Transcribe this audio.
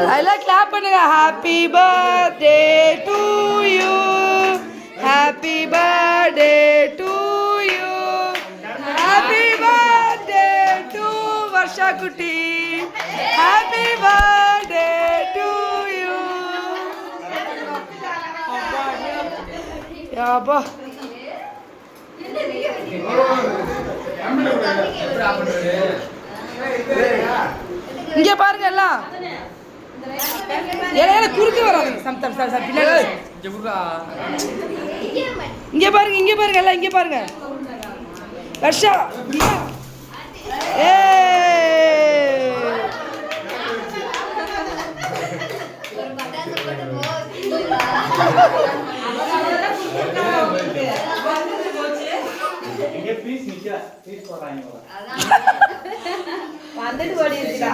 எல்லாம் கிளாப் பண்ணுங்க. Happy birthday to you, happy birthday to you, happy birthday to Varsha குட்டி, happy birthday to you. அப்பா இங்க பாருங்க எல்லாம் குறுக்கு வராது. இங்க பாருங்க, இங்க பாருங்க எல்லாம், இங்க பாருங்க வர்ஷா. வந்துட்டு ஓடி இருக்கா.